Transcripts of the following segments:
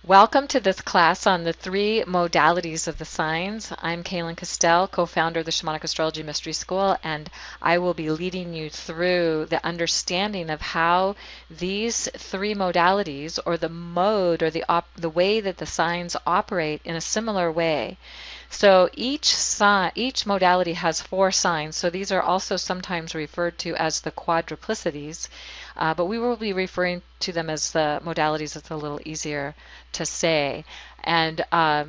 Welcome to this class on the three modalities of the signs. I'm Cayelin Castell, co-founder of the Shamanic Astrology Mystery School, and I will be leading you through the understanding of how these three modalities, or the mode, or the way that the signs operate in a similar way. So each modality has four signs. So these are also sometimes referred to as the quadruplicities, but we will be referring to them as the modalities. It's a little easier to say. And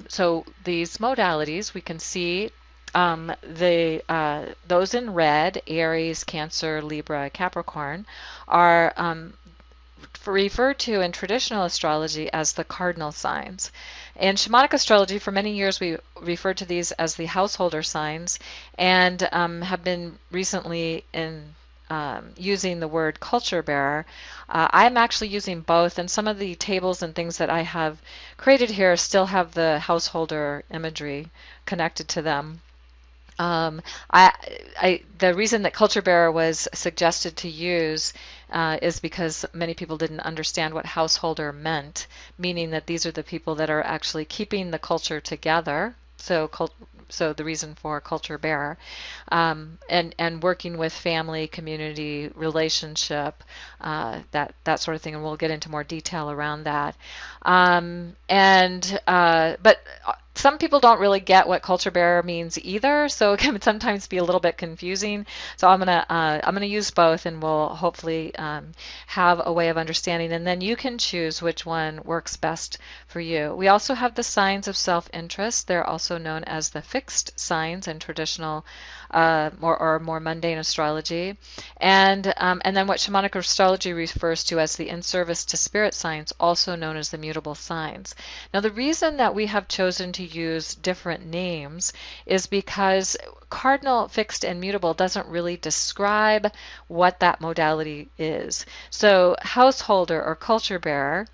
so these modalities, we can see those in red, Aries, Cancer, Libra, Capricorn, are referred to in traditional astrology as the cardinal signs. In shamanic astrology, for many years, we referred to these as the householder signs, and have been recently in using the word culture bearer. I'm actually using both, and some of the tables and things that I have created here still have the householder imagery connected to them. Um, the reason that culture bearer was suggested to use is because many people didn't understand what householder meant, meaning that these are the people that are actually keeping the culture together. So the reason for culture bearer, and working with family, community, relationship, that sort of thing, and we'll get into more detail around that. But some people don't really get what culture bearer means either, so it can sometimes be a little bit confusing. So I'm gonna use both, and we'll hopefully have a way of understanding, and then you can choose which one works best for you. We also have the signs of self-interest. They're also known as the fixed signs in traditional or more mundane astrology, and then what shamanic astrology refers to as the in service to spirit signs, also known as the mutable signs. Now, the reason that we have chosen to use different names is because cardinal, fixed, and mutable doesn't really describe what that modality is. So householder or culture bearer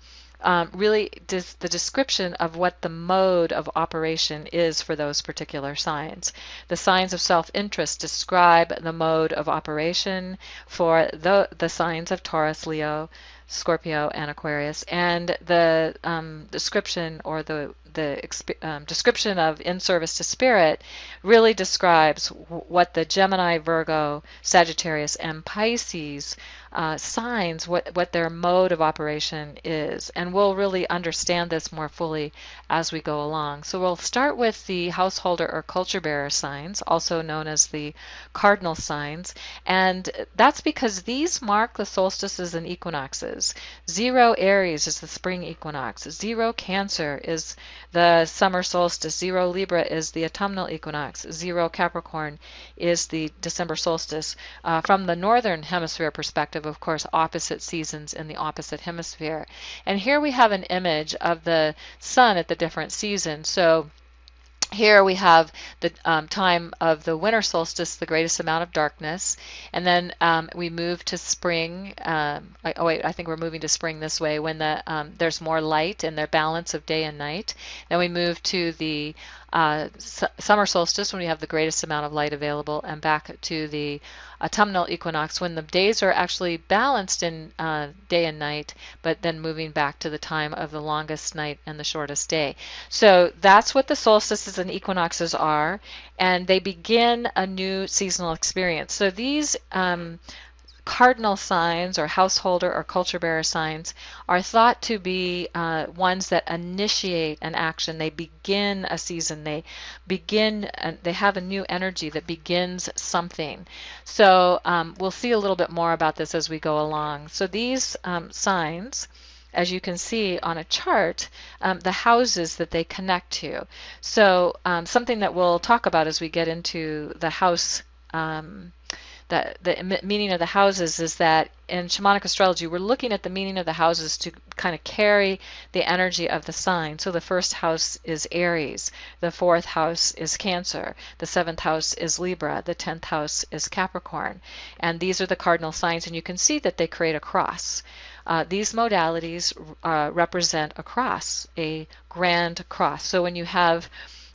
really does the description of what the mode of operation is for those particular signs. The signs of self-interest describe the mode of operation for the signs of Taurus, Leo, Scorpio, and Aquarius, and the description, or the description of in service to spirit, really describes what the Gemini, Virgo, Sagittarius, and Pisces signs, what their mode of operation is. And we'll really understand this more fully as we go along. So we'll start with the householder or culture bearer signs, also known as the cardinal signs. And that's because these mark the solstices and equinoxes. 0 Aries is the spring equinox. 0 Cancer is the summer solstice. 0 Libra is the autumnal equinox. 0 Capricorn is the December solstice. From the northern hemisphere perspective, of course, opposite seasons in the opposite hemisphere. And here we have an image of the sun at the different seasons. So here we have the time of the winter solstice, the greatest amount of darkness, and then we move to spring. I think we're moving to spring this way, when there's more light and their balance of day and night. Then we move to the summer solstice, when we have the greatest amount of light available, and back to the autumnal equinox, when the days are actually balanced in day and night, but then moving back to the time of the longest night and the shortest day. So that's what the solstices and equinoxes are, and they begin a new seasonal experience. So these cardinal signs, or householder or culture bearer signs, are thought to be ones that initiate an action. They begin a season. They have a new energy that begins something. So we'll see a little bit more about this as we go along. So these signs, as you can see on a chart, the houses that they connect to. So something that we'll talk about as we get into the house, the meaning of the houses, is that in shamanic astrology, we're looking at the meaning of the houses to kind of carry the energy of the sign. So the first house is Aries, the fourth house is Cancer, the seventh house is Libra, the 10th house is Capricorn. And these are the cardinal signs, and you can see that they create a cross. These modalities represent a cross, a grand cross. So when you have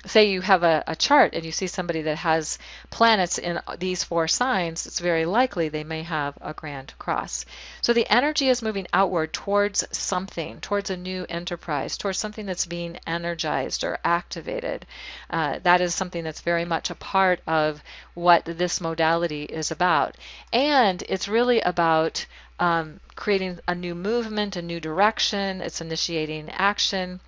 say you have a chart and you see somebody that has planets in these 4 signs, it's very likely they may have a grand cross. So the energy is moving outward towards something, towards a new enterprise, towards something that's being energized or activated. That is something that's very much a part of what this modality is about. And it's really about creating a new movement, a new direction. It's initiating action.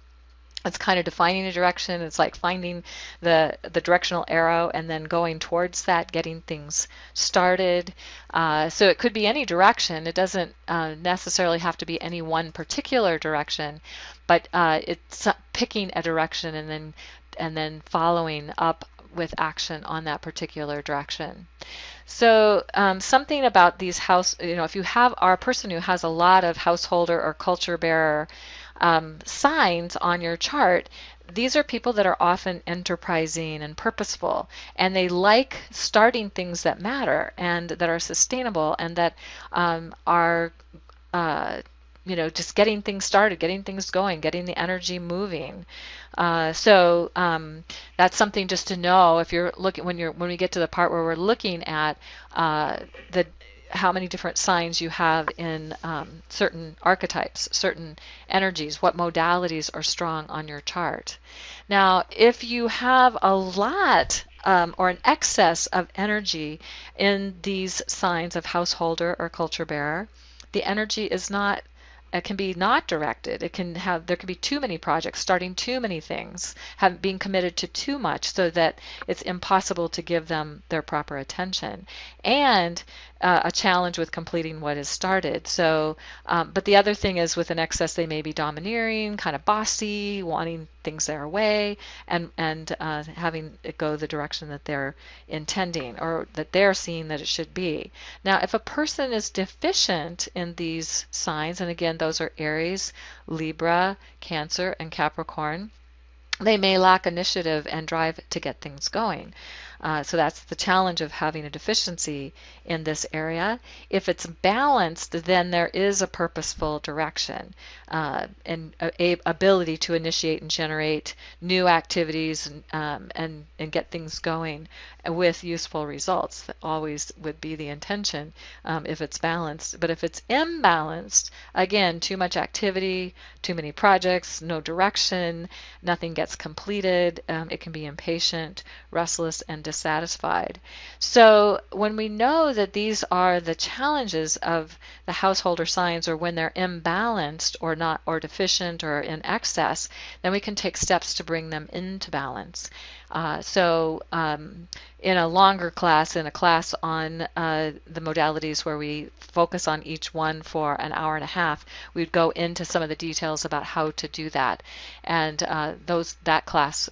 It's kind of defining a direction. It's like finding the directional arrow and then going towards that, getting things started. So it could be any direction. It doesn't necessarily have to be any one particular direction, but it's picking a direction and then following up with action on that particular direction. So something about these if you have a person who has a lot of householder or culture bearer signs on your chart, these are people that are often enterprising and purposeful, and they like starting things that matter and that are sustainable and that are just getting things started, getting things going, getting the energy moving. So that's something just to know if you're looking when we get to the part where we're looking at how many different signs you have in certain archetypes, certain energies, what modalities are strong on your chart. Now, if you have a lot or an excess of energy in these signs of householder or culture bearer, the energy is not it can be not directed. There can be too many projects, starting too many things, being committed to too much so that it's impossible to give them their proper attention, and a challenge with completing what is started. So, but the other thing is with an excess, they may be domineering, kind of bossy, wanting things their way, and having it go the direction that they're intending or that they're seeing that it should be. Now, if a person is deficient in these signs, and again, those are Aries, Libra, Cancer, and Capricorn, they may lack initiative and drive to get things going. So that's the challenge of having a deficiency in this area. If it's balanced, then there is a purposeful direction and a ability to initiate and generate new activities and get things going with useful results. That always would be the intention if it's balanced. But if it's imbalanced, again, too much activity, too many projects, no direction, nothing gets completed. It can be impatient, restless, and dissatisfied. So when we know that these are the challenges of the householder signs, or when they're imbalanced or not, or deficient or in excess, then we can take steps to bring them into balance. In a longer class, in a class on the modalities where we focus on each one for an hour and a half, we'd go into some of the details about how to do that. And that class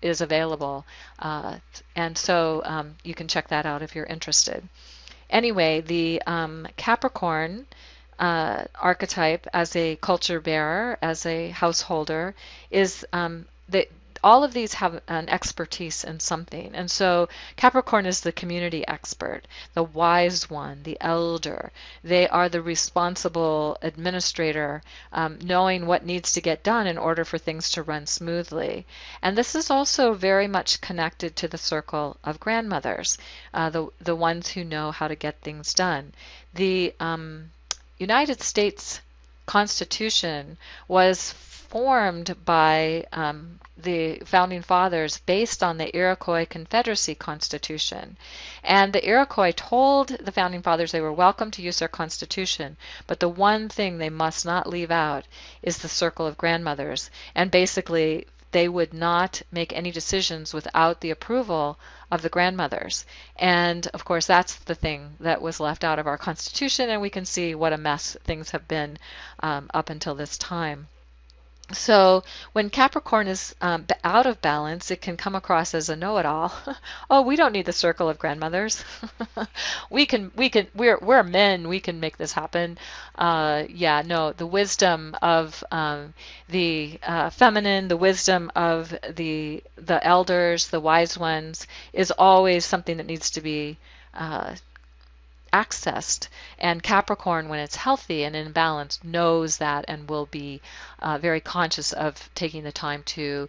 is available. And so you can check that out if you're interested. Anyway, the Capricorn archetype as a culture bearer, as a householder, is all of these have an expertise in something. And so Capricorn is the community expert, the wise one, the elder. They are the responsible administrator, knowing what needs to get done in order for things to run smoothly. And this is also very much connected to the circle of grandmothers, the ones who know how to get things done. The United States Constitution was formed by the Founding Fathers based on the Iroquois Confederacy Constitution. And the Iroquois told the Founding Fathers they were welcome to use their Constitution, but the one thing they must not leave out is the circle of grandmothers. And basically, they would not make any decisions without the approval of the grandmothers. And of course, that's the thing that was left out of our Constitution, and we can see what a mess things have been up until this time. So when Capricorn is out of balance, it can come across as a know-it-all. Oh, we don't need the circle of grandmothers. We're men. We can make this happen. No, the wisdom of the feminine, the wisdom of the elders, the wise ones, is always something that needs to be accessed. And Capricorn, when it's healthy and in balance, knows that and will be very conscious of taking the time to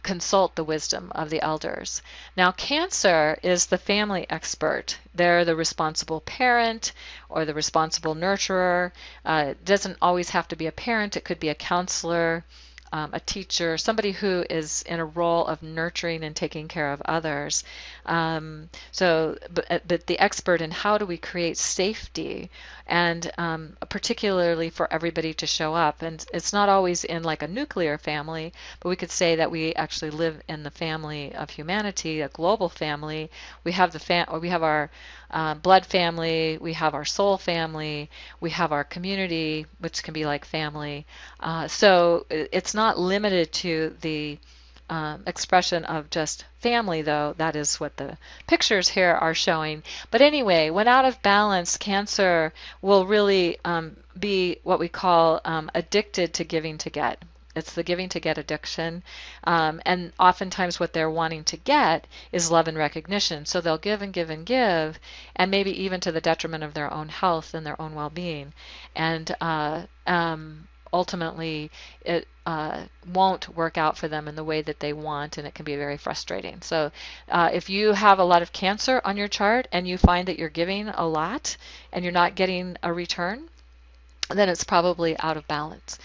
consult the wisdom of the elders. Now, Cancer is the family expert. They're the responsible parent or the responsible nurturer. It doesn't always have to be a parent. It could be a counselor, a teacher, somebody who is in a role of nurturing and taking care of others. But the expert in how do we create safety, and particularly for everybody to show up. And it's not always in like a nuclear family, but we could say that we actually live in the family of humanity, a global family. We have we have our blood family, we have our soul family, we have our community, which can be like family. So it's not limited to the expression of just family, though that is what the pictures here are showing. But anyway, when out of balance, Cancer will really be what we call addicted to giving to get. It's the giving to get addiction. And oftentimes what they're wanting to get is love and recognition. So they'll give and give and give, and maybe even to the detriment of their own health and their own well-being. And ultimately, it won't work out for them in the way that they want, and it can be very frustrating. So if you have a lot of Cancer on your chart and you find that you're giving a lot and you're not getting a return, then it's probably out of balance.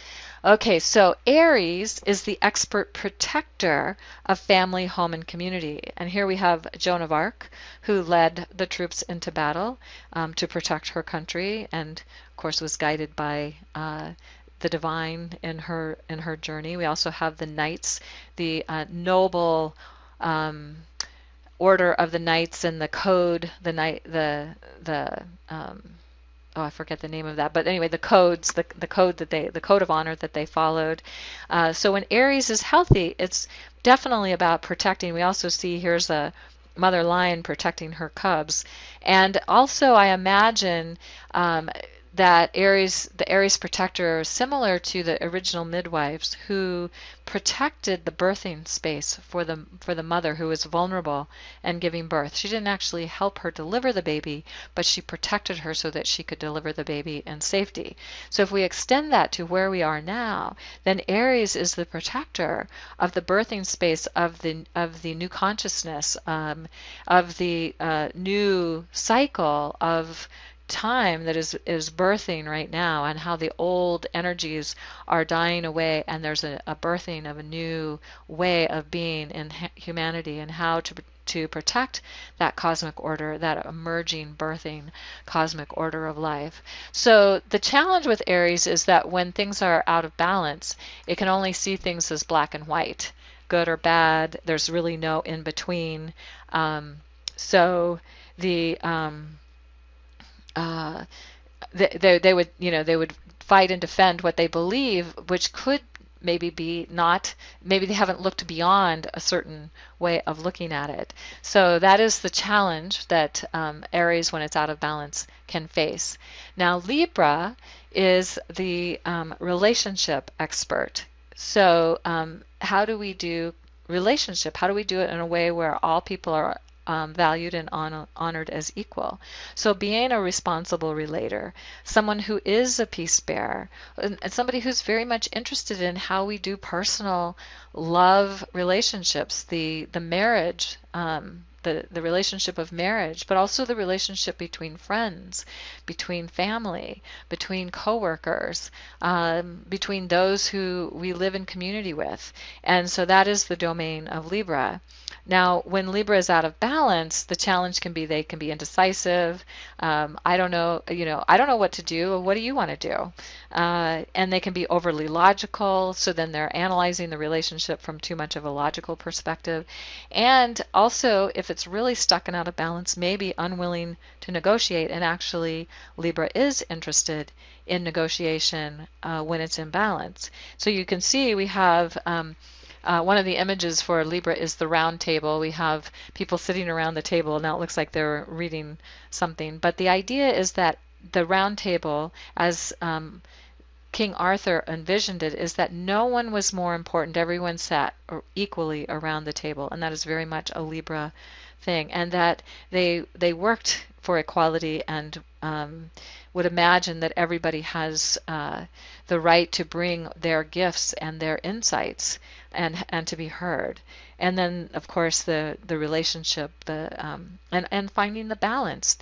Okay, so Aries is the expert protector of family, home, and community. And here we have Joan of Arc, who led the troops into battle to protect her country, and of course was guided by the divine in her journey. We also have the knights, the noble order of the knights, and the code, I forget the name of that, but anyway, the codes, the code of honor that they followed. So when Aries is healthy, it's definitely about protecting. We also see here's a mother lion protecting her cubs, and also I imagine that the Aries protector is similar to the original midwives who protected the birthing space for the mother who was vulnerable and giving birth. She didn't actually help her deliver the baby, but she protected her so that she could deliver the baby in safety. So if we extend that to where we are now, then Aries is the protector of the birthing space of the new consciousness, of the new cycle of time that is birthing right now, and how the old energies are dying away, and there's a birthing of a new way of being in humanity, and how to protect that cosmic order, that emerging, birthing cosmic order of life. So the challenge with Aries is that when things are out of balance, it can only see things as black and white, good or bad. There's really no in between. So the they would fight and defend what they believe, which could maybe be not, maybe they haven't looked beyond a certain way of looking at it. So that is the challenge that Aries, when it's out of balance, can face. Now Libra is the relationship expert. So how do we do relationship? How do we do it in a way where all people are valued and honored as equal? So being a responsible relator, someone who is a peace bearer, and somebody who's very much interested in how we do personal love relationships, the marriage, the relationship of marriage, but also the relationship between friends, between family, between coworkers, between those who we live in community with. And so that is the domain of Libra. Now, when Libra is out of balance, the challenge can be they can be indecisive. I don't know what to do. What do you want to do? And they can be overly logical. So then they're analyzing the relationship from too much of a logical perspective. And also, if it's really stuck and out of balance, maybe unwilling to negotiate. And actually, Libra is interested in negotiation when it's in balance. So you can see we have one of the images for Libra is the round table. We have people sitting around the table. Now it looks like they're reading something. But the idea is that the round table, as King Arthur envisioned it, is that no one was more important. Everyone sat equally around the table. And that is very much a Libra thing, and that they worked for equality and would imagine that everybody has the right to bring their gifts and their insights and to be heard. And then, of course, the relationship, and finding the balance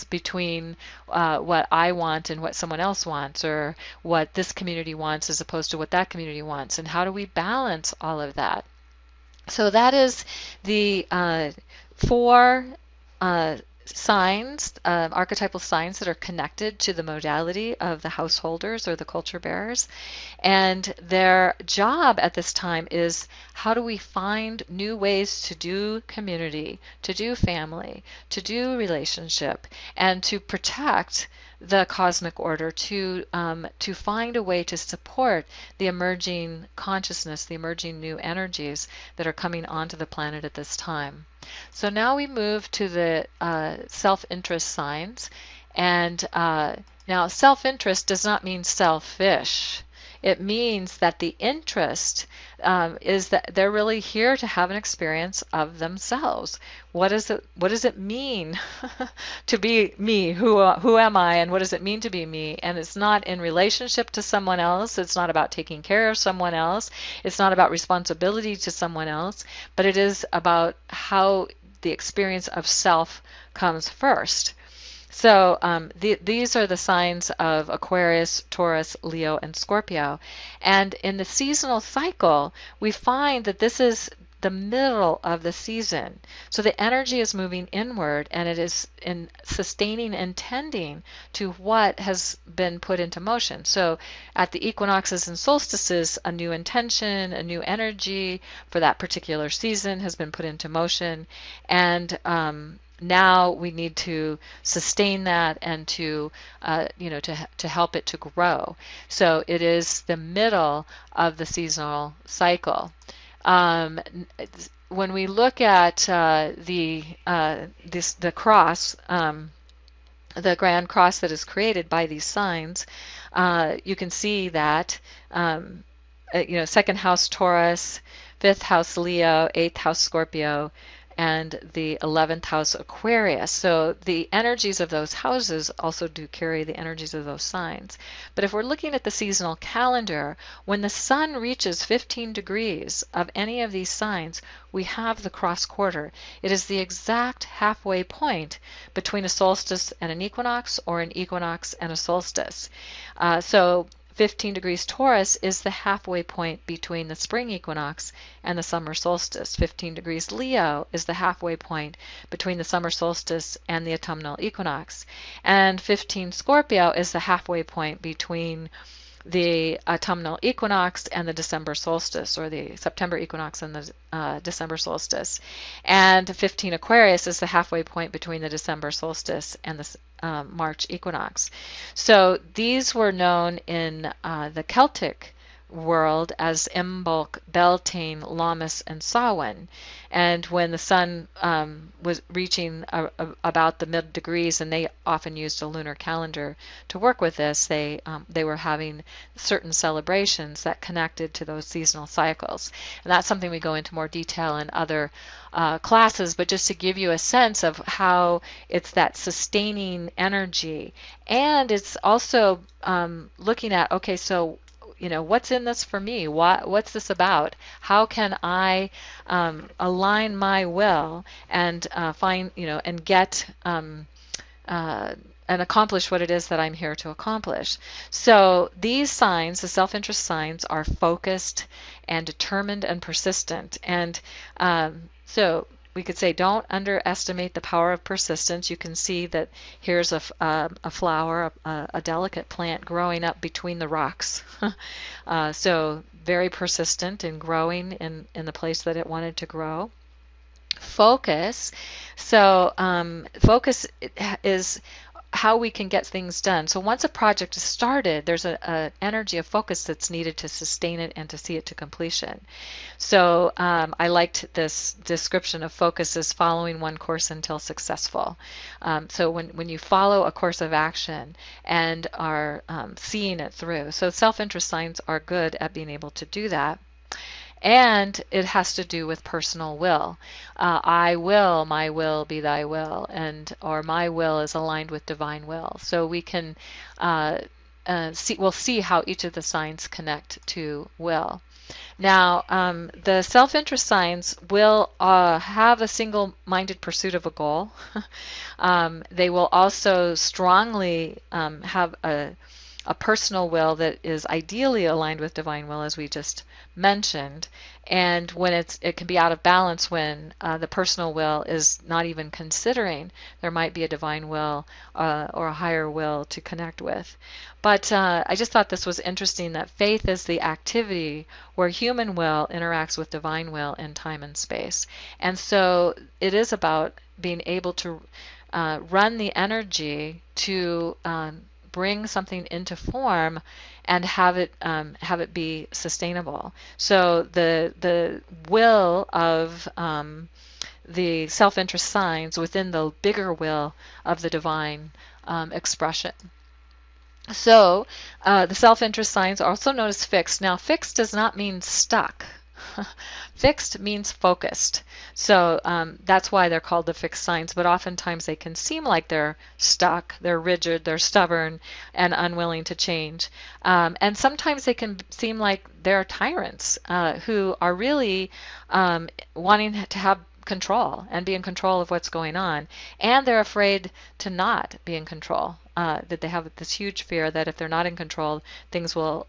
between what I want and what someone else wants, or what this community wants as opposed to what that community wants, and how do we balance all of that? So that is the four signs, archetypal signs that are connected to the modality of the householders or the culture bearers. And their job at this time is, how do we find new ways to do community, to do family, to do relationship, and to protect the cosmic order, to find a way to support the emerging consciousness, the emerging new energies that are coming onto the planet at this time. So now we move to the self-interest signs. And now self-interest does not mean selfish. It means that the interest is that they're really here to have an experience of themselves. What does it mean to be me? Who am I, and what does it mean to be me? And it's not in relationship to someone else. It's not about taking care of someone else. It's not about responsibility to someone else, but it is about how the experience of self comes first. So these are the signs of Aquarius, Taurus, Leo, and Scorpio. And in the seasonal cycle, we find that this is the middle of the season. So the energy is moving inward, and it is in sustaining and tending to what has been put into motion. So at the equinoxes and solstices, a new intention, a new energy for that particular season has been put into motion. And now we need to sustain that and to help it to grow. So it is the middle of the seasonal cycle. When we look at the cross, the grand cross that is created by these signs, you can see that second house Taurus, fifth house Leo, eighth house Scorpio, and the 11th house Aquarius. So the energies of those houses also do carry the energies of those signs. But if we're looking at the seasonal calendar, when the sun reaches 15 degrees of any of these signs, we have the cross quarter. It is the exact halfway point between a solstice and an equinox, or an equinox and a solstice. So 15 degrees Taurus is the halfway point between the spring equinox and the summer solstice. 15 degrees Leo is the halfway point between the summer solstice and the autumnal equinox. And 15 Scorpio is the halfway point between the autumnal equinox and the December solstice, or the September equinox and the December solstice. And 15 Aquarius is the halfway point between the December solstice and the March equinox. So these were known in the Celtic world as Imbolc, Beltane, Lammas, and Samhain. And when the sun was reaching about the mid degrees, and they often used a lunar calendar to work with this, they were having certain celebrations that connected to those seasonal cycles. And that's something we go into more detail in other classes, but just to give you a sense of how it's that sustaining energy. And it's also looking at, okay, so what's in this for me? What's this about? How can I align my will and find, and get and accomplish what it is that I'm here to accomplish? So these signs, the self-interest signs, are focused and determined and persistent. And so we could say, don't underestimate the power of persistence. You can see that here's a flower, a delicate plant growing up between the rocks. So very persistent in growing in the place that it wanted to grow. Focus. So focus is how we can get things done. So once a project is started, there's an energy of focus that's needed to sustain it and to see it to completion. So I liked this description of focus as following one course until successful. So when you follow a course of action and are seeing it through. So self-interest signs are good at being able to do that. And it has to do with personal will. I will, my will be thy will, and or my will is aligned with divine will. So we can we'll see how each of the signs connect to will. Now, the self-interest signs will have a single-minded pursuit of a goal. They will also strongly have a personal will that is ideally aligned with divine will, as we just mentioned. And when it can be out of balance when the personal will is not even considering there might be a divine will or a higher will to connect with. But I just thought this was interesting that faith is the activity where human will interacts with divine will in time and space. And so it is about being able to run the energy to bring something into form and have it be sustainable. So the will of the self-interest signs within the bigger will of the divine expression. So the self-interest signs are also known as fixed. Now, fixed does not mean stuck. Fixed means focused. So that's why they're called the fixed signs, but oftentimes they can seem like they're stuck, they're rigid, they're stubborn, and unwilling to change. And sometimes they can seem like they're tyrants who are really wanting to have control and be in control of what's going on. And they're afraid to not be in control, that they have this huge fear that if they're not in control, things will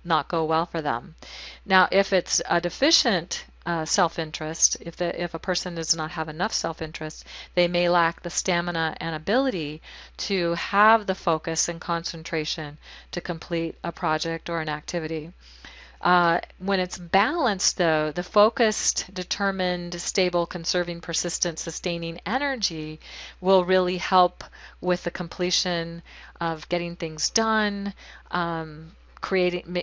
not go well for them. Now, if it's a deficient self-interest, if a person does not have enough self-interest, they may lack the stamina and ability to have the focus and concentration to complete a project or an activity. When it's balanced, though, the focused, determined, stable, conserving, persistent, sustaining energy will really help with the completion of getting things done, creating,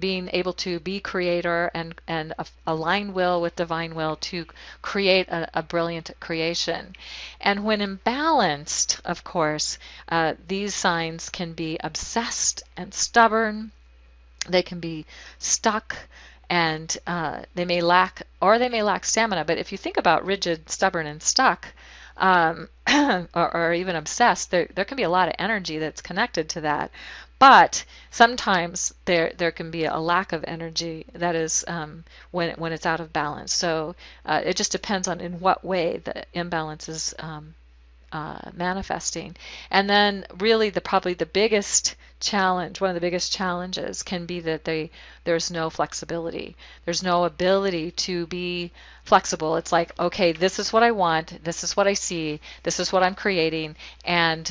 being able to be creator and align will with divine will to create a brilliant creation. And when imbalanced, of course, these signs can be obsessed and stubborn. They can be stuck, and they may lack stamina. But if you think about rigid, stubborn, and stuck, or even obsessed, there can be a lot of energy that's connected to that. But sometimes there can be a lack of energy that is when it's out of balance. So it just depends on in what way the imbalance is manifesting. And then really probably the biggest challenge, one of the biggest challenges can be that there's no flexibility. There's no ability to be flexible. It's like, okay, this is what I want, this is what I see, this is what I'm creating, and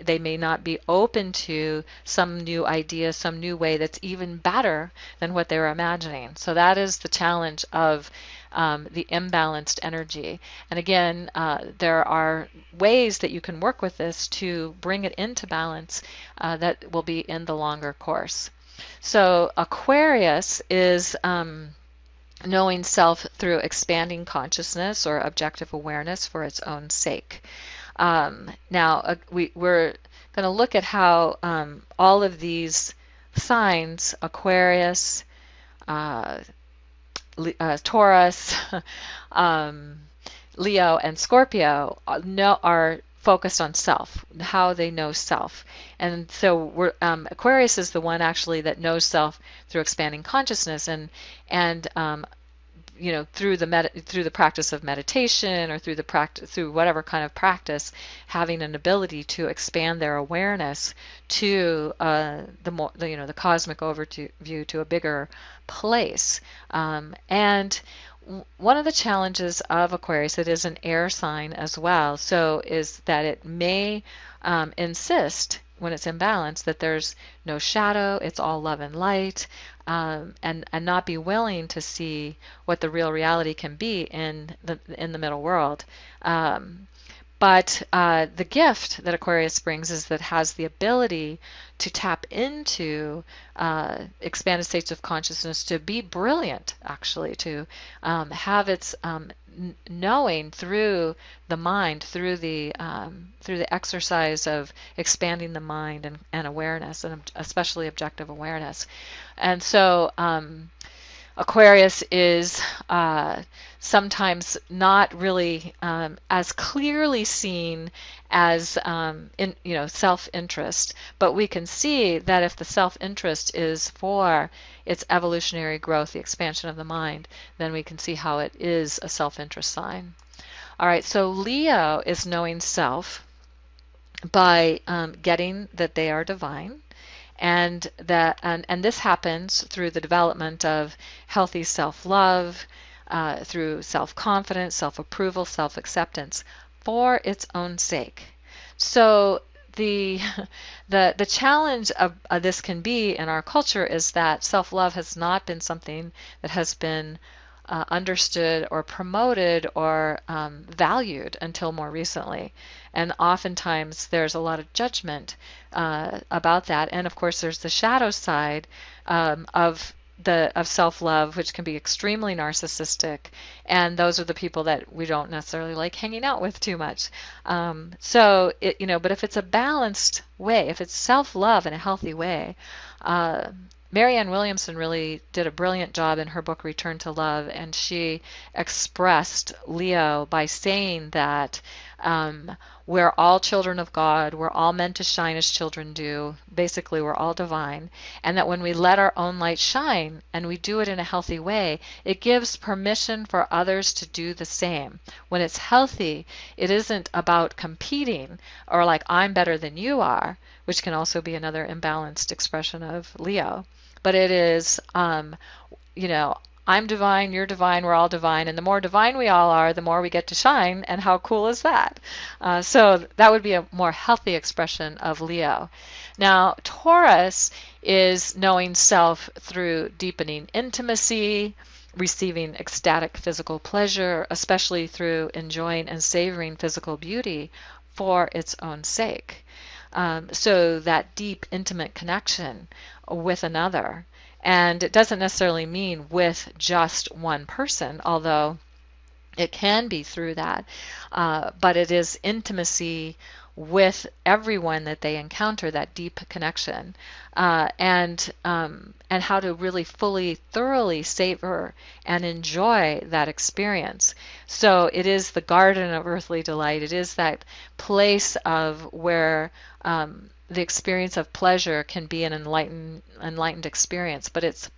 they may not be open to some new idea, some new way that's even better than what they were imagining. So that is the challenge of the imbalanced energy. And again, there are ways that you can work with this to bring it into balance that will be in the longer course. So Aquarius is knowing self through expanding consciousness or objective awareness for its own sake. Now, we're going to look at how all of these signs, Aquarius, Taurus, Leo, and Scorpio are focused on self, how they know self. And so Aquarius is the one actually that knows self through expanding consciousness and through the practice of meditation or through whatever kind of practice, having an ability to expand their awareness to the cosmic overview, to a bigger place. And one of the challenges of Aquarius, it is an air sign as well, so is that it may insist when it's in balance that there's no shadow, it's all love and light, and not be willing to see what the real reality can be in the middle world. But the gift that Aquarius brings is that it has the ability to tap into expanded states of consciousness, to be brilliant, actually, to have its knowing through the mind, through the exercise of expanding the mind and awareness, and especially objective awareness. And so Aquarius is sometimes not really as clearly seen as self-interest, but we can see that if the self-interest is for its evolutionary growth, the expansion of the mind, then we can see how it is a self-interest sign. All right, so Leo is knowing self by getting that they are divine, and this happens through the development of healthy self-love, through self-confidence, self-approval, self-acceptance for its own sake. So the the challenge of this can be in our culture is that self-love has not been something that has been understood or promoted or valued until more recently. And oftentimes there's a lot of judgment about that. And of course there's the shadow side of self-love, which can be extremely narcissistic, and those are the people that we don't necessarily like hanging out with too much. But if it's a balanced way, if it's self-love in a healthy way, Marianne Williamson really did a brilliant job in her book Return to Love, and she expressed Leo by saying that we're all children of God, we're all meant to shine as children do, basically we're all divine, and that when we let our own light shine and we do it in a healthy way, it gives permission for others to do the same. When it's healthy, it isn't about competing or like I'm better than you are, which can also be another imbalanced expression of Leo, but it is I'm divine, you're divine, we're all divine, and the more divine we all are, the more we get to shine, and how cool is that? So that would be a more healthy expression of Leo. Now, Taurus is knowing self through deepening intimacy, receiving ecstatic physical pleasure, especially through enjoying and savoring physical beauty for its own sake. So that deep, intimate connection with another. And it doesn't necessarily mean with just one person, although it can be through that. But it is intimacy with everyone that they encounter, that deep connection, and how to really fully, thoroughly savor and enjoy that experience. So it is the garden of earthly delight. It is that place of where the experience of pleasure can be an enlightened experience, but it's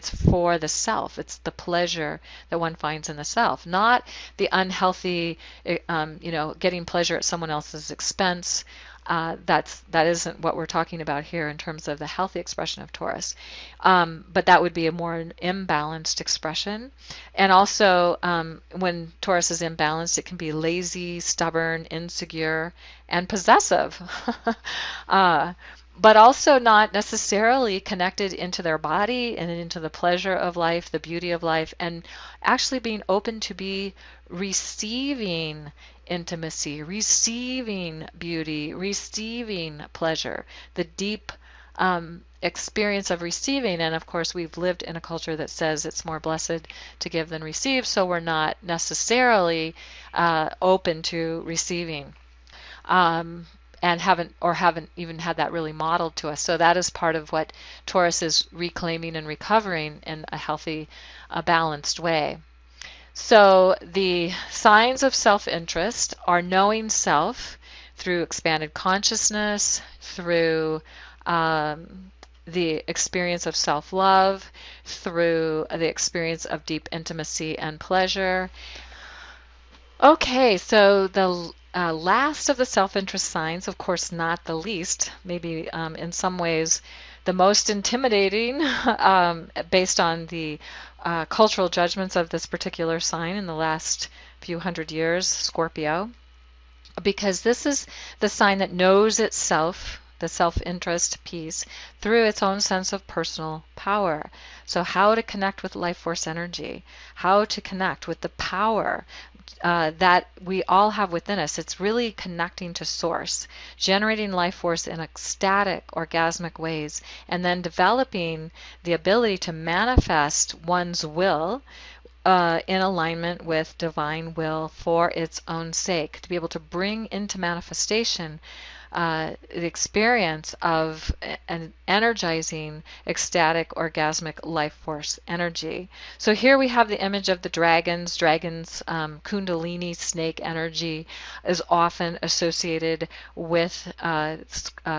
for the self. It's the pleasure that one finds in the self, not the unhealthy, getting pleasure at someone else's expense. That isn't what we're talking about here in terms of the healthy expression of Taurus. But that would be a more imbalanced expression. And also, when Taurus is imbalanced, it can be lazy, stubborn, insecure, and possessive. But also not necessarily connected into their body and into the pleasure of life, the beauty of life, and actually being open to be receiving intimacy, receiving beauty, receiving pleasure, the deep experience of receiving. And of course, we've lived in a culture that says it's more blessed to give than receive, so we're not necessarily open to receiving. And haven't even had that really modeled to us. So that is part of what Taurus is reclaiming and recovering in a healthy, balanced way. So the signs of self-interest are knowing self through expanded consciousness, through the experience of self-love, through the experience of deep intimacy and pleasure. Okay, so the last of the self-interest signs, of course not the least, maybe in some ways the most intimidating based on the cultural judgments of this particular sign in the last few hundred years, Scorpio, because this is the sign that knows itself, the self-interest piece, through its own sense of personal power. So how to connect with life force energy, how to connect with the power that we all have within us. It's really connecting to source, generating life force in ecstatic, orgasmic ways, and then developing the ability to manifest one's will in alignment with divine will for its own sake, to be able to bring into manifestation the experience of an energizing, ecstatic, orgasmic life force energy. So here we have the image of the dragons. Dragons, Kundalini snake energy is often associated with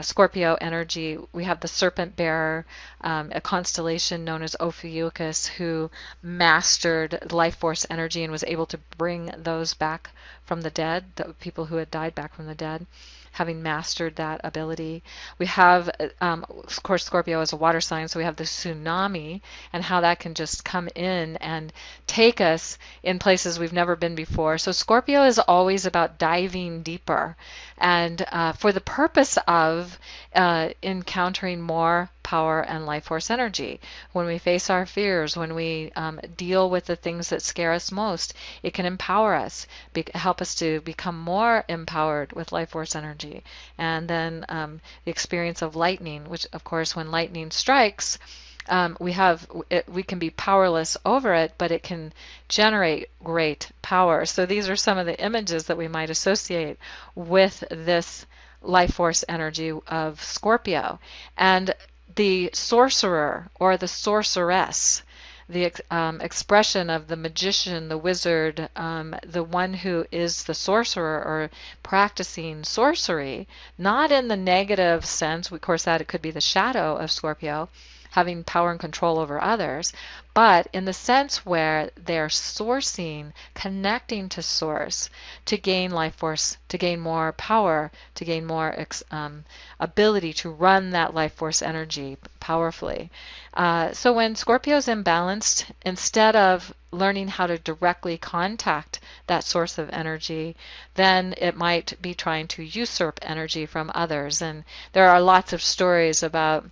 Scorpio energy. We have the serpent bearer, a constellation known as Ophiuchus, who mastered life force energy and was able to bring those back from the dead, the people who had died back from the dead, having mastered that ability. We have, of course, Scorpio is a water sign, so we have the tsunami and how that can just come in and take us in places we've never been before. So Scorpio is always about diving deeper and for the purpose of encountering more power and life force energy. When we face our fears, when we deal with the things that scare us most, it can empower us, help us to become more empowered with life force energy. And then the experience of lightning, which of course when lightning strikes, we can be powerless over it, but it can generate great power. So these are some of the images that we might associate with this life force energy of Scorpio. And the sorcerer or the sorceress, the expression of the magician, the wizard, the one who is the sorcerer or practicing sorcery, not in the negative sense, of course that it could be the shadow of Scorpio, having power and control over others, but in the sense where they're sourcing, connecting to source to gain life force, to gain more power, to gain more ability to run that life force energy powerfully. So when Scorpio is imbalanced, instead of learning how to directly contact that source of energy, then it might be trying to usurp energy from others. And there are lots of stories about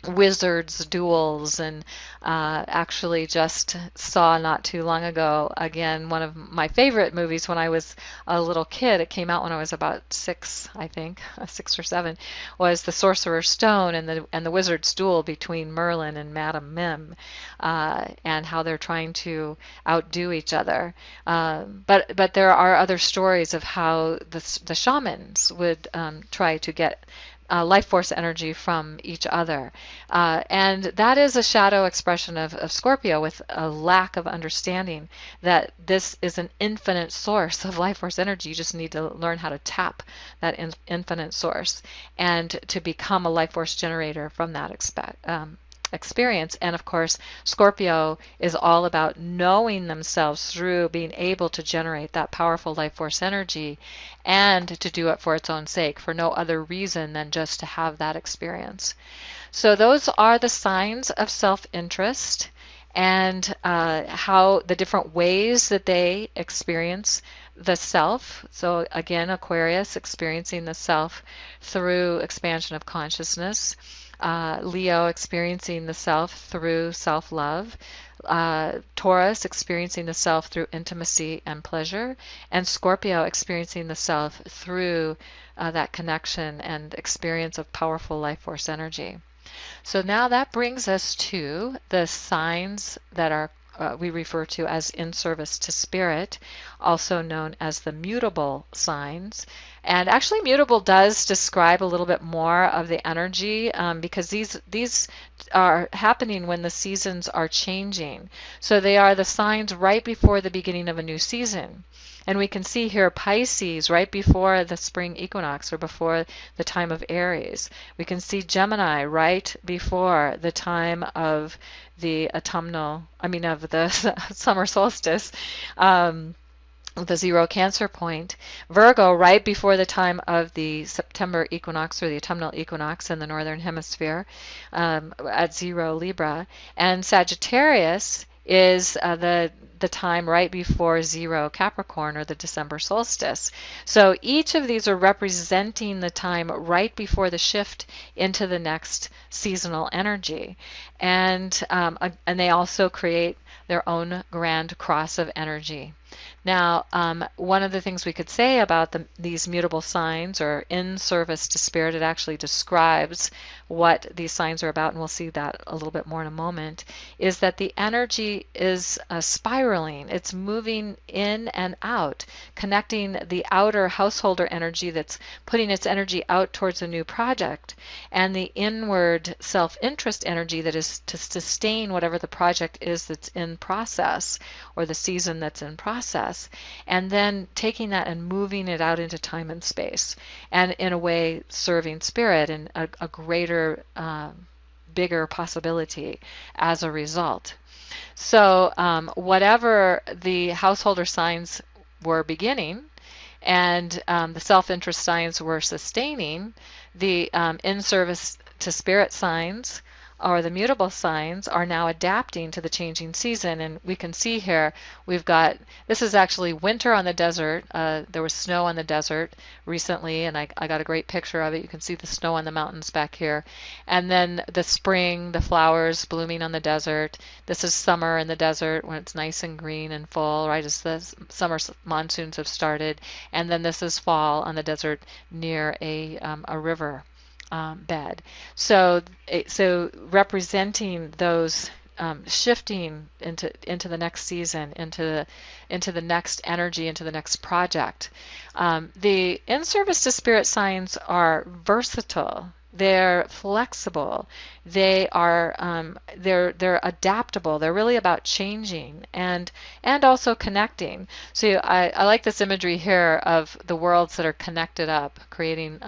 wizards duels, and actually just saw not too long ago, again, one of my favorite movies when I was a little kid. It came out when I was about 6, I think, 6 or 7, was The Sorcerer's Stone and the wizard's duel between Merlin and Madame Mim, and how they're trying to outdo each other. But there are other stories of how the shamans would try to get life force energy from each other. And that is a shadow expression of Scorpio, with a lack of understanding that this is an infinite source of life force energy. You just need to learn how to tap that infinite source and to become a life force generator from that experience. And of course, Scorpio is all about knowing themselves through being able to generate that powerful life force energy, and to do it for its own sake, for no other reason than just to have that experience. So those are the signs of self-interest, and how the different ways that they experience the self. So again, Aquarius experiencing the self through expansion of consciousness. Leo experiencing the self through self-love, Taurus experiencing the self through intimacy and pleasure, and Scorpio experiencing the self through that connection and experience of powerful life force energy. So now that brings us to the signs that are we refer to as in service to spirit, also known as the mutable signs. And actually mutable does describe a little bit more of the energy, because these are happening when the seasons are changing. So they are the signs right before the beginning of a new season. And we can see here Pisces right before the spring equinox, or before the time of Aries. We can see Gemini right before the time of the of the summer solstice, the zero Cancer point. Virgo right before the time of the September equinox, or the autumnal equinox in the northern hemisphere, at zero Libra. And Sagittarius is the time right before zero Capricorn, or the December solstice. So each of these are representing the time right before the shift into the next seasonal energy. And they also create their own grand cross of energy. Now, one of the things we could say about these mutable signs, or in service to spirit, it actually describes what these signs are about, and we'll see that a little bit more in a moment, is that the energy is spiraling. It's moving in and out, connecting the outer householder energy that's putting its energy out towards a new project, and the inward self-interest energy that is to sustain whatever the project is that's in process, or the season that's in process, and then taking that and moving it out into time and space, and in a way serving spirit and a greater, bigger possibility as a result. So whatever the householder signs were beginning, and the self-interest signs were sustaining, the in-service to spirit signs, or the mutable signs, are now adapting to the changing season. And we can see here, we've got, this is actually winter on the desert. There was snow on the desert recently, and I got a great picture of it. You can see the snow on the mountains back here. And then the spring, the flowers blooming on the desert. This is summer in the desert when it's nice and green and full, right as the summer monsoons have started. And then this is fall on the desert near a river bed. So representing those shifting into the next season, into the next energy, into the next project. The in-service to spirit signs are versatile. They're flexible. They are they're adaptable. They're really about changing and also connecting. So I like this imagery here of the worlds that are connected up, creating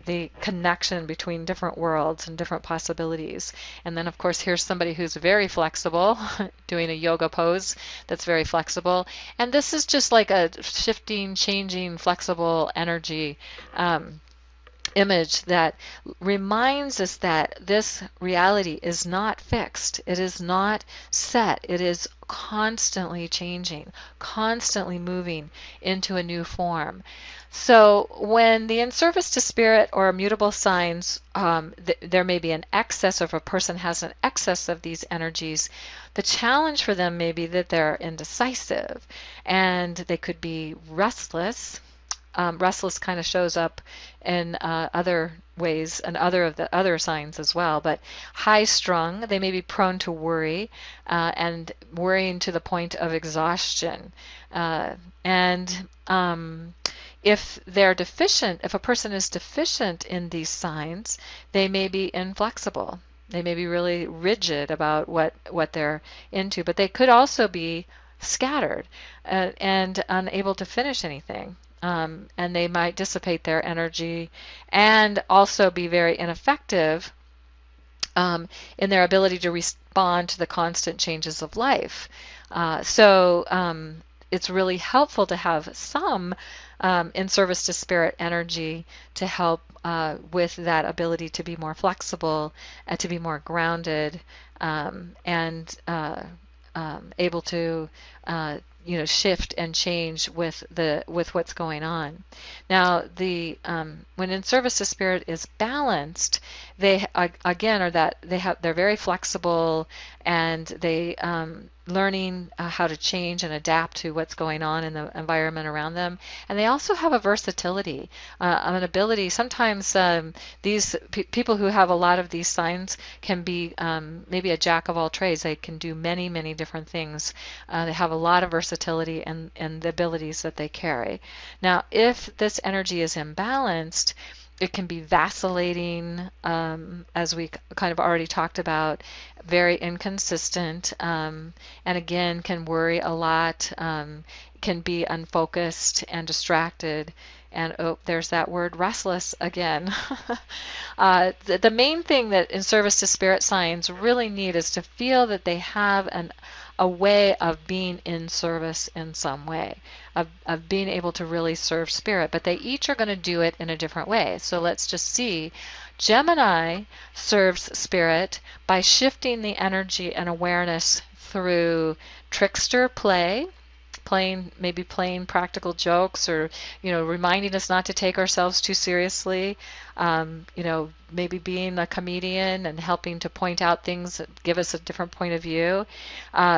the connection between different worlds and different possibilities. And then, of course, here's somebody who's very flexible, doing a yoga pose that's very flexible. And this is just like a shifting, changing, flexible energy image that reminds us that this reality is not fixed. It is not set. It is constantly changing, constantly moving into a new form. So when the in-service to spirit or mutable signs, there may be an excess, or if a person has an excess of these energies, the challenge for them may be that they're indecisive, and they could be restless. Restless kind of shows up in other ways and other of the other signs as well, but high-strung, they may be prone to worry, and worrying to the point of exhaustion. And if they're deficient, if a person is deficient in these signs, they may be inflexible. They may be really rigid about what they're into, but they could also be scattered and unable to finish anything. And they might dissipate their energy and also be very ineffective in their ability to respond to the constant changes of life. So it's really helpful to have some in service to spirit energy to help with that ability to be more flexible, to be more grounded, and able to shift and change with what's going on. Now, when in service to spirit is balanced, they again they're very flexible, and they learning how to change and adapt to what's going on in the environment around them. And they also have a versatility, an ability. Sometimes these people who have a lot of these signs can be maybe a jack of all trades. They can do many, many different things. They have a lot of versatility and the abilities that they carry. Now, if this energy is imbalanced, it can be vacillating, as we kind of already talked about, very inconsistent, and again can worry a lot, can be unfocused and distracted, and there's that word restless again. The main thing that in service to spirit signs really need is to feel that they have a way of being in service in some way, of being able to really serve spirit, but they each are going to do it in a different way. So let's just see. Gemini serves spirit by shifting the energy and awareness through trickster play, maybe playing practical jokes, or reminding us not to take ourselves too seriously. Maybe being a comedian and helping to point out things that give us a different point of view.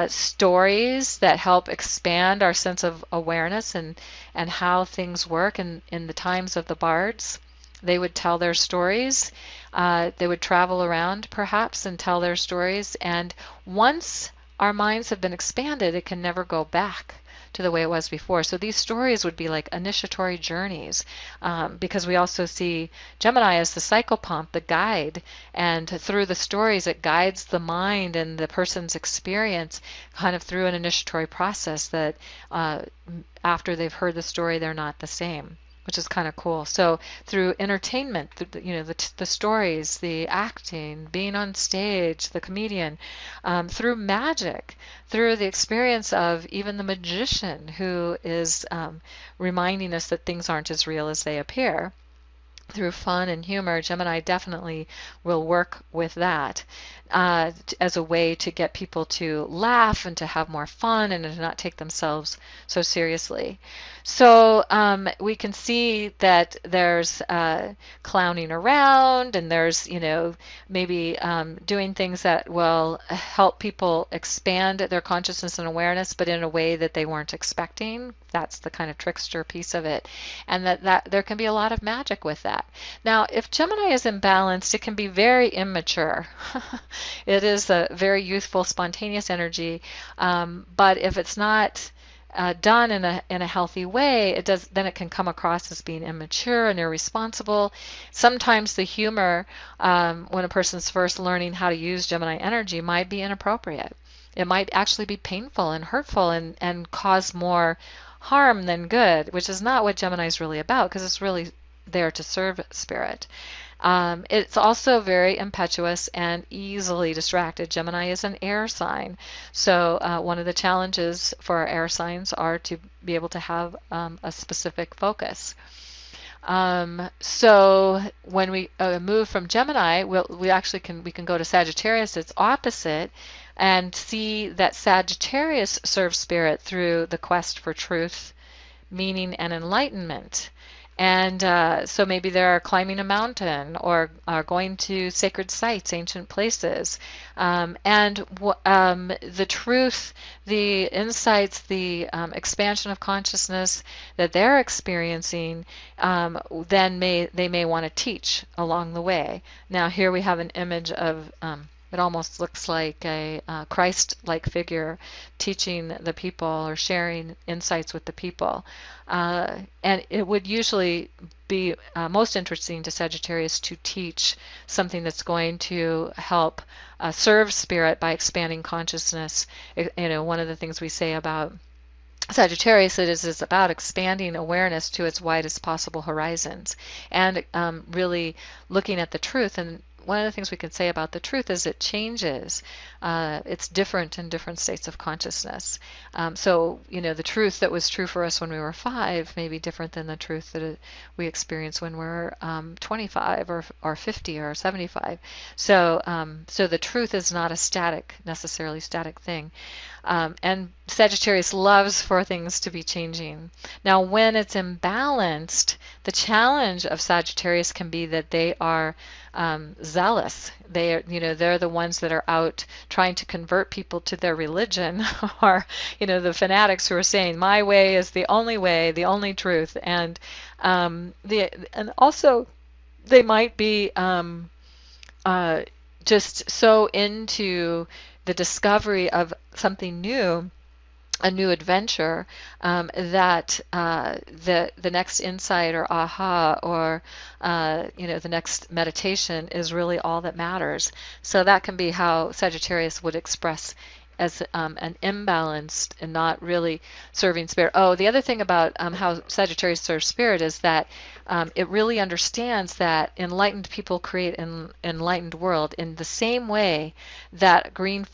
Stories that help expand our sense of awareness and how things work in the times of the bards. They would tell their stories. They would travel around perhaps and tell their stories. And once our minds have been expanded, it can never go back to the way it was before. So these stories would be like initiatory journeys, because we also see Gemini as the cycle pump, the guide, and through the stories it guides the mind and the person's experience kind of through an initiatory process that after they've heard the story, they're not the same, which is kind of cool. So through entertainment, the stories, the acting, being on stage, the comedian, through magic, through the experience of even the magician who is reminding us that things aren't as real as they appear. Through fun and humor, Gemini definitely will work with that as a way to get people to laugh and to have more fun and to not take themselves so seriously. So we can see that there's clowning around, and there's, maybe doing things that will help people expand their consciousness and awareness, but in a way that they weren't expecting. That's the kind of trickster piece of it. And that there can be a lot of magic with that. Now, if Gemini is imbalanced, it can be very immature. It is a very youthful, spontaneous energy, but if it's not done in a healthy way, then it can come across as being immature and irresponsible. Sometimes the humor, when a person's first learning how to use Gemini energy, might be inappropriate. It might actually be painful and hurtful and cause more harm than good, which is not what Gemini is really about, because it's really there to serve spirit. It's also very impetuous and easily distracted. Gemini is an air sign, so one of the challenges for our air signs are to be able to have a specific focus. So when we move from Gemini, we can go to Sagittarius, its opposite, and see that Sagittarius serves spirit through the quest for truth, meaning, and enlightenment. And so maybe they're climbing a mountain or going to sacred sites, ancient places. And the truth, the insights, the expansion of consciousness that they're experiencing, then they may want to teach along the way. Now here we have an image of it almost looks like a Christ-like figure teaching the people or sharing insights with the people. And it would usually be most interesting to Sagittarius to teach something that's going to help serve spirit by expanding consciousness. One of the things we say about Sagittarius is about expanding awareness to its widest possible horizons and really looking at the truth. And one of the things we can say about the truth is it changes. It's different in different states of consciousness. So, the truth that was true for us when we were 5 may be different than the truth that we experience when we're 25 or 50 or 75. So the truth is not a necessarily static thing. And Sagittarius loves for things to be changing. Now, when it's imbalanced, the challenge of Sagittarius can be that they are zealous. They're the ones that are out trying to convert people to their religion, or the fanatics who are saying my way is the only truth, and also they might be just so into the discovery of something new, a new adventure, that the next insight or aha or the next meditation is really all that matters. So that can be how Sagittarius would express as an imbalanced and not really serving spirit. Oh, the other thing about how Sagittarius serves spirit is that it really understands that enlightened people create an enlightened world in the same way that green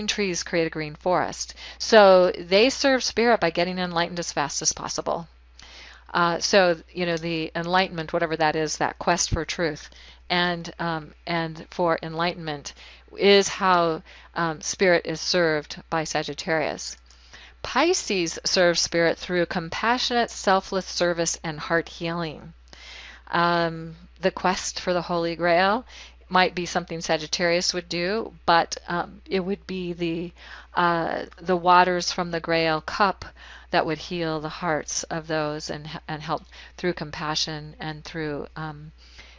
trees create a green forest. So they serve spirit by getting enlightened as fast as possible. So the enlightenment, whatever that is, that quest for truth and for enlightenment is how spirit is served by Sagittarius. Pisces serves spirit through compassionate, selfless service and heart healing. The quest for the Holy Grail might be something Sagittarius would do, but it would be the waters from the Grail cup that would heal the hearts of those and help through compassion and through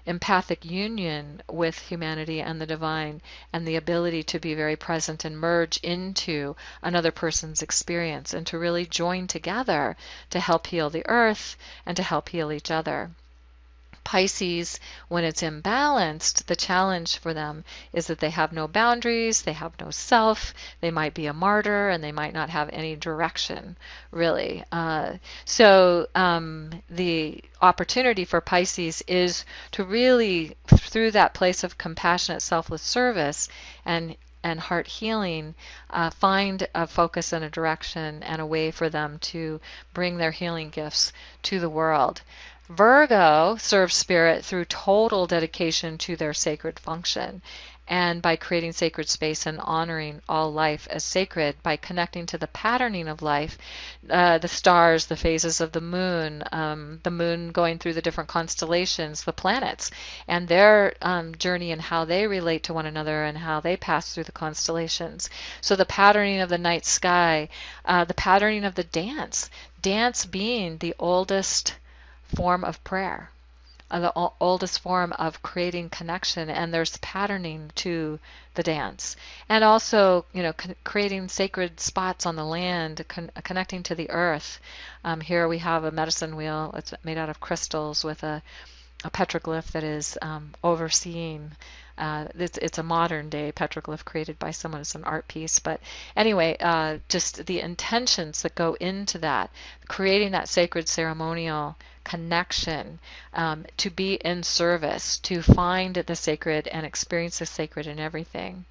empathic union with humanity and the divine, and the ability to be very present and merge into another person's experience and to really join together to help heal the earth and to help heal each other. Pisces, when it's imbalanced, the challenge for them is that they have no boundaries, they have no self, they might be a martyr, and they might not have any direction, really. So the opportunity for Pisces is to really, through that place of compassionate, selfless service and heart healing, find a focus and a direction and a way for them to bring their healing gifts to the world. Virgo serves spirit through total dedication to their sacred function, and by creating sacred space and honoring all life as sacred, by connecting to the patterning of life, the stars, the phases of the moon going through the different constellations, the planets, and their journey and how they relate to one another and how they pass through the constellations. So the patterning of the night sky, the patterning of the dance being the oldest form of prayer, the oldest form of creating connection, and there's patterning to the dance, and also creating sacred spots on the land, connecting to the earth. Here we have a medicine wheel. It's made out of crystals with a petroglyph that is overseeing. It's a modern day petroglyph created by someone. It's an art piece. But anyway, just the intentions that go into that, creating that sacred ceremonial connection, to be in service, to find the sacred and experience the sacred in everything.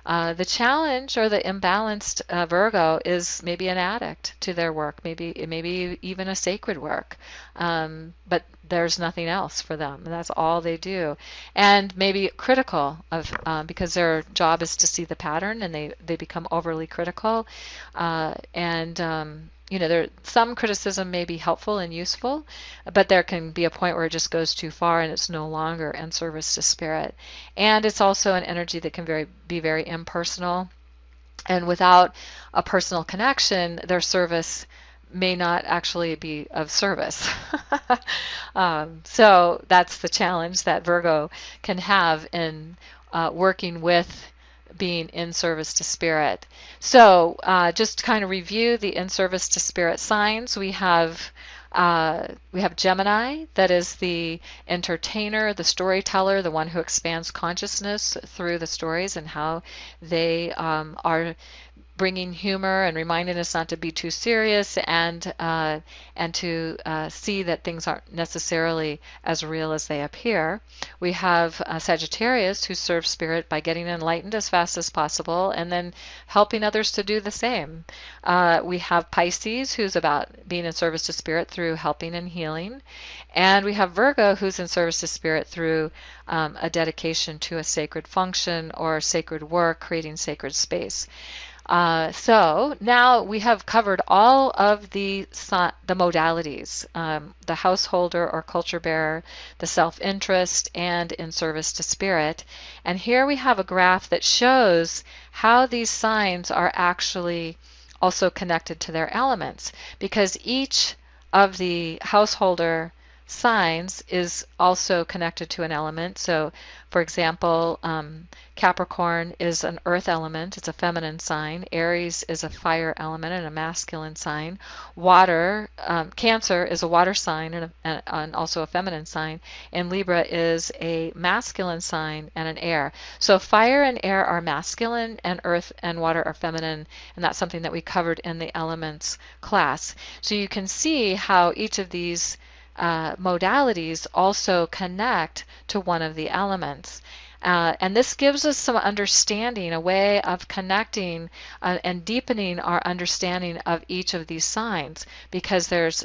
The challenge or the imbalanced Virgo is maybe an addict to their work, maybe even a sacred work, but there's nothing else for them. That's all they do, and maybe critical of because their job is to see the pattern, and they become overly critical, some criticism may be helpful and useful, but there can be a point where it just goes too far and it's no longer in service to spirit. And it's also an energy that can be very impersonal, and without a personal connection, their service may not actually be of service. So that's the challenge that Virgo can have in working with being in service to spirit. So just to kind of review the in service to spirit signs, we have Gemini, that is the entertainer, the storyteller, the one who expands consciousness through the stories and how they are bringing humor and reminding us not to be too serious, and to see that things aren't necessarily as real as they appear. We have Sagittarius, who serves spirit by getting enlightened as fast as possible and then helping others to do the same. We have Pisces, who's about being in service to spirit through helping and healing. And we have Virgo, who's in service to spirit through a dedication to a sacred function or sacred work, creating sacred space. So now we have covered all of the modalities, the householder or culture bearer, the self-interest, and in service to spirit. And here we have a graph that shows how these signs are actually also connected to their elements, because each of the householder signs is also connected to an element. So, for example, Capricorn is an earth element. It's a feminine sign. Aries is a fire element and a masculine sign. Cancer is a water sign and also a feminine sign. And Libra is a masculine sign and an air. So fire and air are masculine, and earth and water are feminine. And that's something that we covered in the elements class. So you can see how each of these modalities also connect to one of the elements. And this gives us some understanding, a way of connecting and deepening our understanding of each of these signs, because there's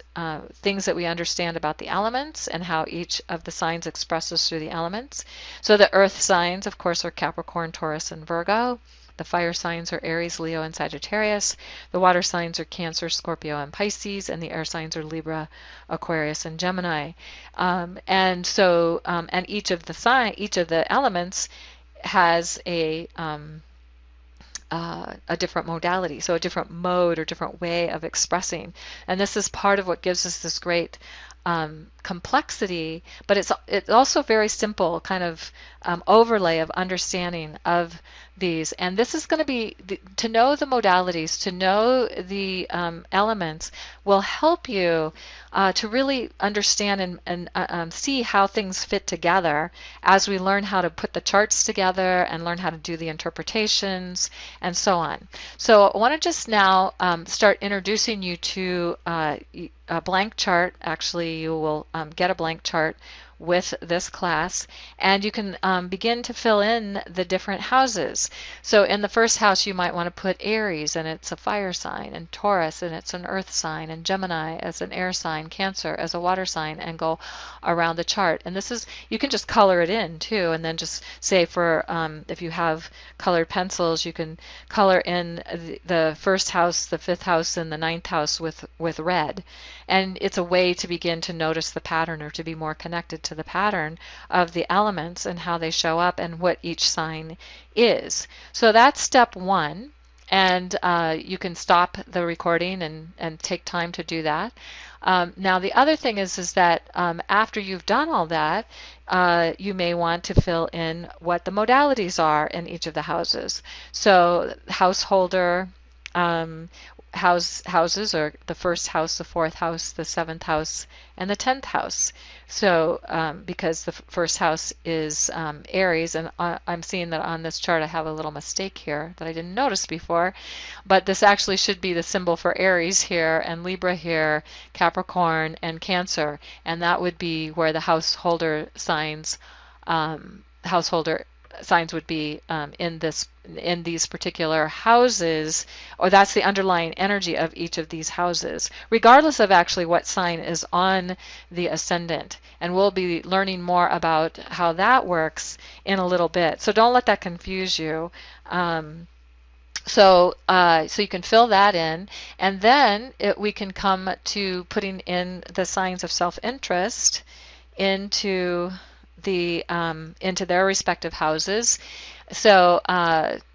things that we understand about the elements and how each of the signs expresses through the elements. So the earth signs, of course, are Capricorn, Taurus, and Virgo. The fire signs are Aries, Leo, and Sagittarius. The water signs are Cancer, Scorpio, and Pisces, and the air signs are Libra, Aquarius, and Gemini. And each of the elements has a different modality, so a different mode or different way of expressing. And this is part of what gives us this great complexity, but it's also very simple kind of overlay of understanding of these. And this is going to be, to know the modalities, to know the elements will help you to really understand and see how things fit together as we learn how to put the charts together and learn how to do the interpretations and so on. So I want to just now start introducing you to a blank chart. Actually, you will get a blank chart with this class, and you can begin to fill in the different houses. So in the first house you might want to put Aries, and it's a fire sign, and Taurus, and it's an earth sign, and Gemini as an air sign, Cancer as a water sign, and go around the chart. And this is, you can just color it in too, and then just say for if you have colored pencils, you can color in the first house, the fifth house, and the ninth house with red. And it's a way to begin to notice the pattern, or to be more connected to the pattern of the elements and how they show up and what each sign is. So that's step one. And you can stop the recording and take time to do that. Now the other thing is that after you've done all that, you may want to fill in what the modalities are in each of the houses. So householder, houses are the first house, the fourth house, the seventh house, and the 10th house. So because the first house is Aries, and I'm seeing that on this chart I have a little mistake here that I didn't notice before, but this actually should be the symbol for Aries here, and Libra here, Capricorn, and Cancer, and that would be where the householder signs would be in these particular houses, or that's the underlying energy of each of these houses, regardless of actually what sign is on the ascendant. And we'll be learning more about how that works in a little bit. So don't let that confuse you. So you can fill that in, and then we can come to putting in the signs of self-interest into their respective houses. So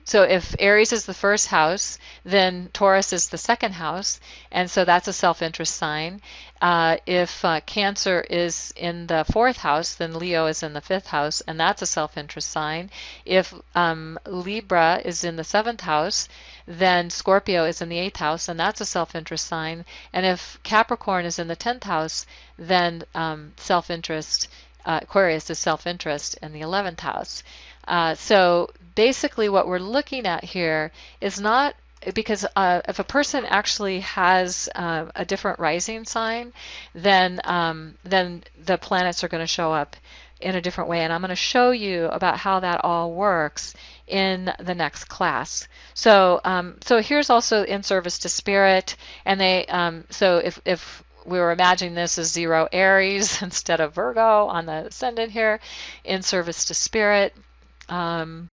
if Aries is the first house, then Taurus is the second house, and so that's a self-interest sign. If Cancer is in the fourth house, then Leo is in the fifth house, and that's a self-interest sign. If Libra is in the seventh house, then Scorpio is in the eighth house, and that's a self-interest sign. And if Capricorn is in the 10th house, then self-interest, Aquarius is self-interest in the 11th house. So basically what we're looking at here is not, because if a person actually has a different rising sign, then the planets are going to show up in a different way. And I'm going to show you about how that all works in the next class. So here's also in service to spirit, and so if we were imagining this as 0 Aries instead of Virgo on the ascendant here, in service to spirit.